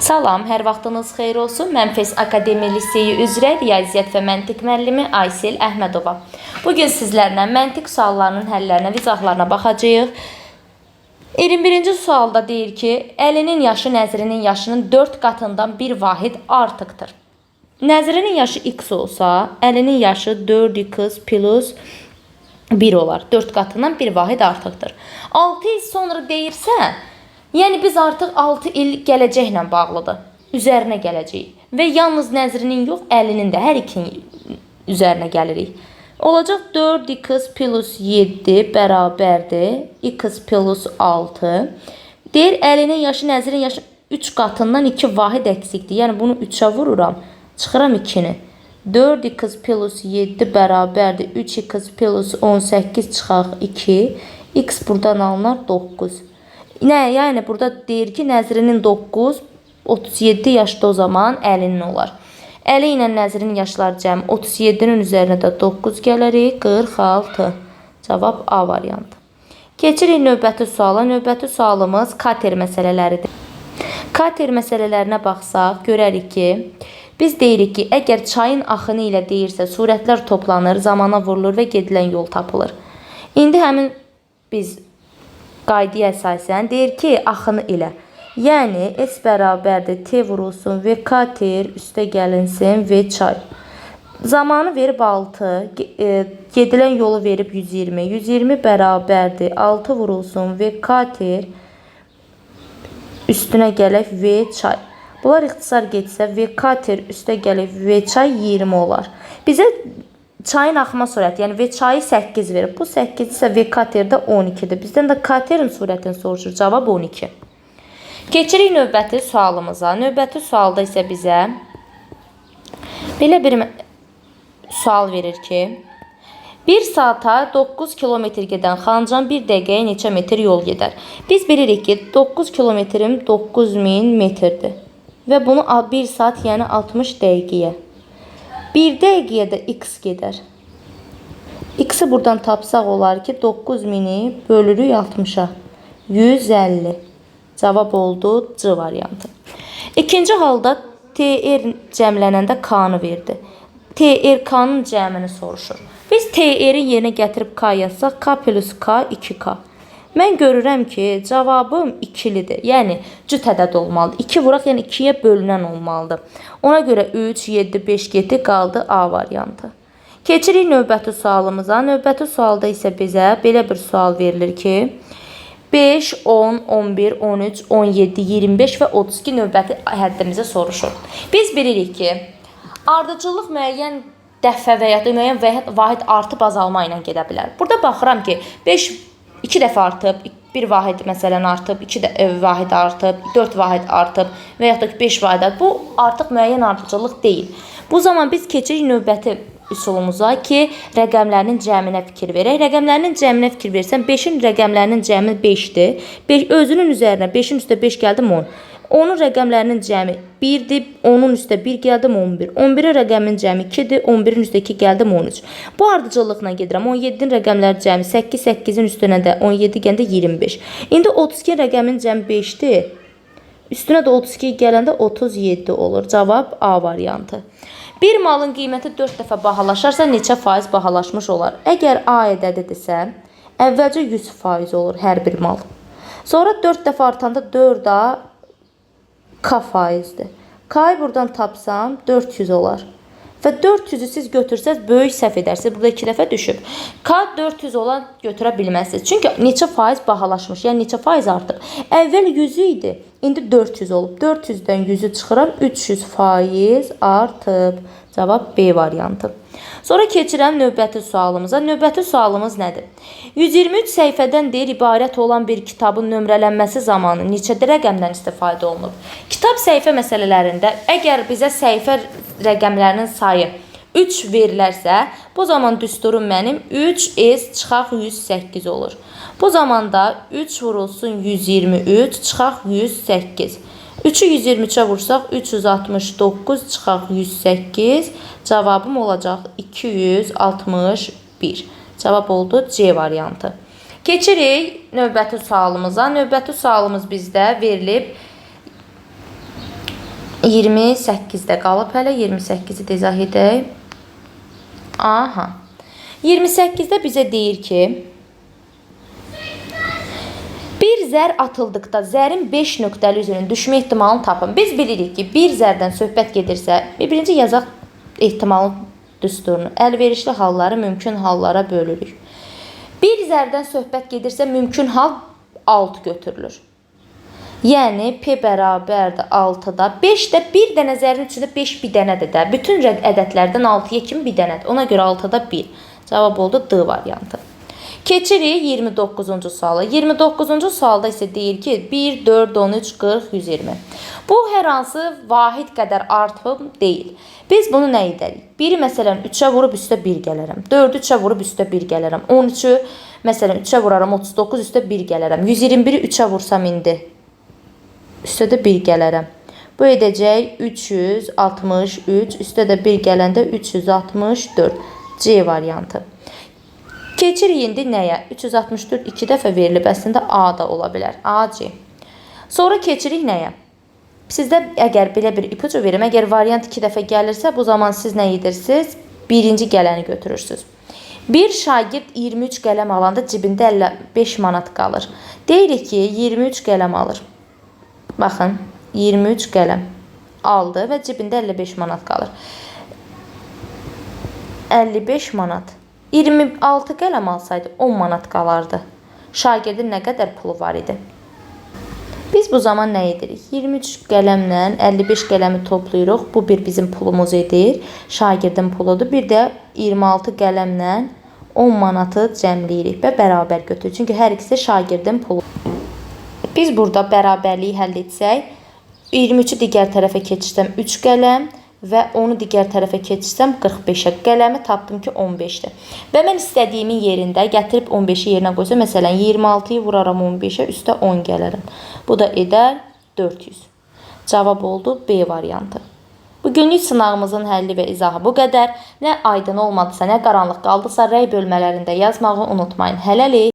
Salam, hər vaxtınız xeyir olsun. Mən FES Akademi Liseyi üzrə riyaziyyat və məntiq müəllimi Aysel Əhmədova. Bugün sizlərlə məntiq suallarının həllərinə və izahlarına baxacağıq. 21-ci sualda deyir ki, Əlinin yaşı Nəzrinin yaşının 4 qatından bir vahid artıqdır. Nəzrinin yaşı x olsa, Əlinin yaşı 4x plus 1 olar. 4 qatından bir vahid artıqdır. 6 il sonra deyirsə, yəni biz artıq 6 il gələcəklə bağlıdır. Üzərinə gələcəyik. Və yalnız Nəzrinin yox, Əlinin də hər ikinin üzərinə gəlirik. Olacaq 4x plus 7 bərabərdir. X plus 6. Deyir, Əlinin yaşı Nəzrinin yaşı 3 qatından 2 vahid əksikdir. Yəni bunu 3-ə vururam. Çıxıram 2-ni. 4x plus 7 bərabərdir. 3x plus 18 çıxaq 2. X buradan alınar 9. Nə? Yəni burada deyir ki, Nəzrinin 9, 37 yaşda o zaman Əlinin olar. Əli ilə Nəzrinin yaşları cəmi 37-nin üzərinə də 9 gələrik, 46. Cavab A variantı. Keçirik növbəti suala. Növbəti sualımız kater məsələləridir. Kater məsələlərinə baxsaq, görərik ki, biz deyirik ki, əgər çayın axını ilə deyirsə, surətlər toplanır, zamana vurulur və gedilən yol tapılır. İndi həmin biz qaydaya əsasən deyir ki, axını ilə. Yəni, S bərabərdir, T vurulsun, V kater üstə gəlinsin, V çay. Zamanı verib 6, gedilən yolu verib 120. 120 bərabərdir, 6 vurulsun, V kater üstünə gələk, V çay. Bunlar ixtisar getsə, V kater üstə gələk, V çay 20 olar. Bizə çayın axma surəti, yəni V çayı 8 verir. Bu 8 isə V katerdə 12-dir. Bizdən də katerin surətini soruşur. Cavab 12. Keçirik növbəti sualımıza. Növbəti sualda isə bizə belə bir sual verir ki, 1 saata 9 kilometr gedən Xancan 1 dəqiqəyə neçə metr yol gedər? Biz bilirik ki, 9 kilometrim 9000 metrdir. Və bunu 1 saat, yəni 60 dəqiqəyə. 1 dəqiqəyə də x gedər. X-i buradan tapsaq olar ki, 9000-i bölürük 60-a. 150. Cavab oldu C variantı. İkinci halda TR cəmlənəndə K-nı verdi. TR K-nın cəmini soruşur. Biz TR-i yerinə gətirib K yazsaq, K plus K 2K. Mən görürəm ki, cavabım ikilidir. Yəni, cüt ədəd olmalıdır. 2 vuraq, yəni 2-yə bölünən olmalıdır. Ona görə 3, 7, 5 getdi, qaldı A variantı. Keçirik növbəti sualımıza. Növbəti sualda isə bizə belə bir sual verilir ki, 5, 10, 11, 13, 17, 25 və 32 növbəti həddimizi soruşur. Biz bilirik ki, ardıcıllıq müəyyən dəfə və ya da müəyyən vahid artıb azalma ilə gedə bilər. Burada baxıram ki, 5 2 dəfə artıb, 1 vahid məsələn artıb, 2 vahid artıb, 4 vahid artıb və yaxud da 5 vahid artıb. Bu artıq müəyyən ardıcıllıq deyil. Bu zaman biz keçirik növbəti üsulumuza ki, rəqəmlərinin cəminə fikir verək. Rəqəmlərinin cəminə fikir versəm, 5-in rəqəmlərinin cəmi 5-dir. Özünün üzərinə 5-in üstə 5 gəldim 10. 10-un rəqəmlərinin cəmi 1-dir, 10-un üstə 1 gəldim 11. 11-in rəqəminin cəmi 2-dir, 11-in üstə 2 gəldim 13. Bu ardıcıllıqla gedirəm. 17-in rəqəmləri cəmi 8, 8-in üstünə də 17 gəndə 25. İndi 32 rəqəminin cəmi 5-dir. Üstünə də 32 gələndə 37 olur. Cavab A variantı. Bir malın qiyməti 4 dəfə bahalaşarsa neçə faiz bahalaşmış olar? Əgər A ədədidirsə, əvvəlcə 100% olur hər bir mal. Sonra 4 dəfə artanda 4A K faizdir. K'yı buradan tapsam 400 olar. Və 400-ü siz götürsəz böyük səhv edərsiniz. Burada 2 dəfə düşüb. K 400 olan götürə bilməzsiniz. Çünki neçə faiz bahalaşmış, yəni neçə faiz artıb. Əvvəl 100 idi, indi 400 olub. 400-dən 100-ü çıxıram, 300% artıb. Cavab B variantı. Sonra keçirəm növbəti sualımıza. Növbəti sualımız nədir? 123 səhifədən deyir, ibarət olan bir kitabın nömrələnməsi zamanı neçədə rəqəmdən istifadə olunub? Kitab səhifə məsələlərində əgər bizə səhifə rəqəmlərinin sayı 3 verilərsə, bu zaman düsturum mənim 3S çıxaq 108 olur. Bu zaman da 3 vurulsun 123 çıxaq 108. 3'ü 123'e vursaq 369 çıxaq 108. Cavabım olacaq 261. Cavab oldu C variantı. Keçirik növbəti sualımıza. Növbəti sualımız bizdə verilib. 28-də qalıb hələ. 28-i də izah edək. Aha. 28-də bizə deyir ki, bir zər atıldıqda zərin 5 nöqtəli üzünün düşmə ehtimalını tapın. Biz bilirik ki, bir zərdən söhbət gedirsə, birinci yazaq ehtimalın düsturunu. Əlverişli halları mümkün hallara bölürük. Bir zərdən söhbət gedirsə, mümkün hal 6 götürülür. Yəni, P bərabərdir 6-da. 5-də bir dənə zərin içində 5 bir dənədir də. Bütün ədədlərdən 6-ya kimi bir dənədir. Ona görə 6-da 1. Cavab oldu D variantı. Keçirik 29-cu suala. 29-cu sualda isə deyir ki, 1, 4, 13, 40, 120. Bu, hər hansı vahid qədər artım deyil. Biz bunu nə edərik? 1-i məsələn 3-ə vurub üstə 1 gələrəm. 4-ü 3-ə vurub üstə 1 gələrəm. 13-ü məsələn 3-ə vuraram, 39 üstə 1 gələrəm. 121-i 3-ə vursam indi üstə də 1 gələrəm. Bu edəcək 363, üstə də 1 gələndə 364. C variantı. Keçirik indi nəyə? 364 2 dəfə verilib. Əslində A da ola bilər. A, C. Sonra keçirik nəyə? Sizdə əgər belə bir ipucu verim, əgər variant 2 dəfə gəlirsə, bu zaman siz nə edirsiniz? Birinci gələni götürürsünüz. Bir şagird 23 qələm alanda cibində 55 manat qalır. Deyirik ki, 23 qələm alır. Baxın, 23 qələm aldı və cibində 55 manat qalır. 55 manat. 26 qələm alsaydı 10 manat qalardı. Şagirdin nə qədər pulu var idi? Biz bu zaman nə edirik? 23 qələmlə 55 qələmi toplayırıq. Bu bir bizim pulumuz edir. Şagirdin puludur. Bir də 26 qələmlə 10 manatı cəmləyirik və bərabər götürürük. Çünki hər ikisi şagirdin pulu. Biz burada bərabərliyi həll etsək, 23-ü digər tərəfə keçirsəm 3 qələm və onu digər tərəfə keçirsəm 45-ə. Qələmi tapdım ki 15-dir. Və mən istədiyimin yerində gətirib 15-i yerinə qoysam, məsələn 26-yı vuraram 15-ə, üstə 10 gələrəm. Bu da edər 400. Cavab oldu B variantı. Bugünlük sınağımızın həlli və izahı bu qədər. Nə aydın olmadısa, nə qaranlıq qaldısa, rəy bölmələrində yazmağı unutmayın. Hələlik.